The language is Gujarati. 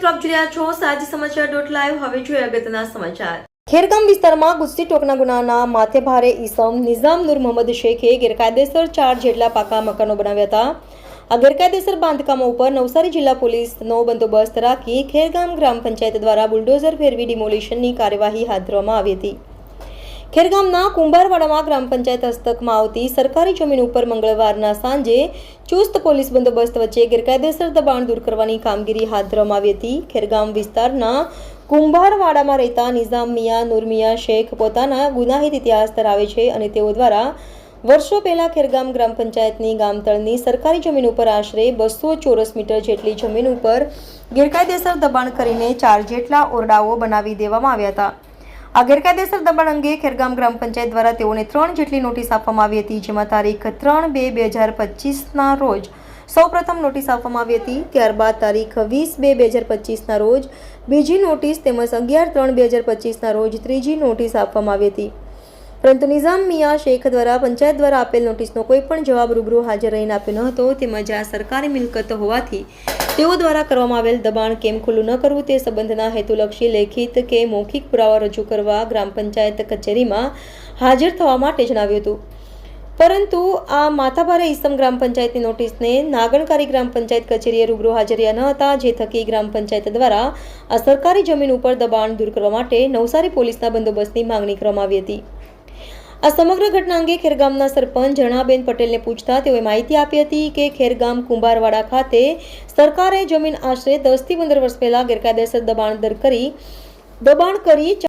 મિત્રો આપ જોઈ રહ્યા છો સાજી સમાચાર.live। હવે જોઈએ અગત્યના સમાચાર। ખેરગામ વિસ્તારમાં ગુસ્સી ટોકના ગુનાના માથે ભારે ઈસમ નિઝામ નૂર મોહમ્મદ શેખે ગેરકાયદેસર 4 જેટલા પાકા મકાનો બનાવ્યા હતા। આ ગેરકાયદેસર બાંધકામો ઉપર નવસારી જિલ્લા પોલીસનો બંદોબસ્ત રાખી ખેરગામ ગ્રામ પંચાયત દ્વારા બુલડોઝર ફેરવી ડિમોલિશનની કાર્યવાહી હાથ ધરવામાં આવી હતી। ખેરગામના કુંભારવાડામાં ગ્રામ પંચાયત હસ્તકમાં આવતી સરકારી જમીન ઉપર મંગળવારના સાંજે ચુસ્ત પોલીસ બંદોબસ્ત વચ્ચે ગેરકાયદેસર દબાણ દૂર કરવાની કામગીરી હાથ ધરવામાં આવી હતી। ખેરગામ વિસ્તારના કુંભારવાડામાં રહેતા નિઝામ મિયા નૂર મિયા શેખ પોતાના ગુનાહિત ઇતિહાસ ધરાવે છે અને તેઓ દ્વારા વર્ષો પહેલા ખેરગામ ગ્રામ પંચાયતની ગામતળની સરકારી જમીન ઉપર આશરે 200 ચોરસ મીટર જેટલી જમીન ઉપર ગેરકાયદેસર દબાણ કરીને 4 જેટલા ઓરડાઓ બનાવી દેવામાં આવ્યા હતા। આ ગેરકાયદેસર દબાણ અંગે ખેરગામ ગ્રામ પંચાયત દ્વારા તેઓને 3 જેટલી નોટિસ આપવામાં આવી હતી, જેમાં તારીખ 3/2/2025ના રોજ સૌપ્રથમ નોટિસ આપવામાં આવી હતી। ત્યારબાદ તારીખ 20/2/2025ના રોજ બીજી નોટિસ તેમજ 11/3/2025ના રોજ ત્રીજી નોટિસ આપવામાં આવી હતી, પરંતુ નિઝામ મિયા શેખ દ્વારા પંચાયત દ્વારા આપેલ નોટિસનો કોઈ પણ જવાબ રૂબરૂ હાજર રહીને આપ્યો ન હતો। તેમજ આ સરકારી મિલકત હોવાથી તેઓ દ્વારા કરવામાં આવેલ દબાણ કેમ ખુલ્લું ન કરવું તે સંબંધના હેતુલક્ષી લેખિત કે મૌખિક પુરાવા રજૂ કરવા ગ્રામ પંચાયત કચેરીમાં હાજર થવા માટે જણાવ્યું હતું, પરંતુ આ માથાભારે ઈસમ ગ્રામ પંચાયતની નોટિસને નાગણકારી ગ્રામ પંચાયત કચેરીએ રૂબરૂ હાજર રહ્યા ન હતા, જે થકી ગ્રામ પંચાયત દ્વારા આ સરકારી જમીન ઉપર દબાણ દૂર કરવા માટે નવસારી પોલીસના બંદોબસ્તની માંગણી કરવામાં આવી હતી। આ સમગ્ર ઘટના અંગે ખેરગામના સરપંચ જણાબેન પટેલને પૂછતા તેઓએ માહિતી આપી હતી કે ખેરગામ કુંભારવાડા ખાતે સરકારે જમીન આશરે 10 થી 15 વર્ષ પહેલા ગેરકાયદેસર દબાણ કરી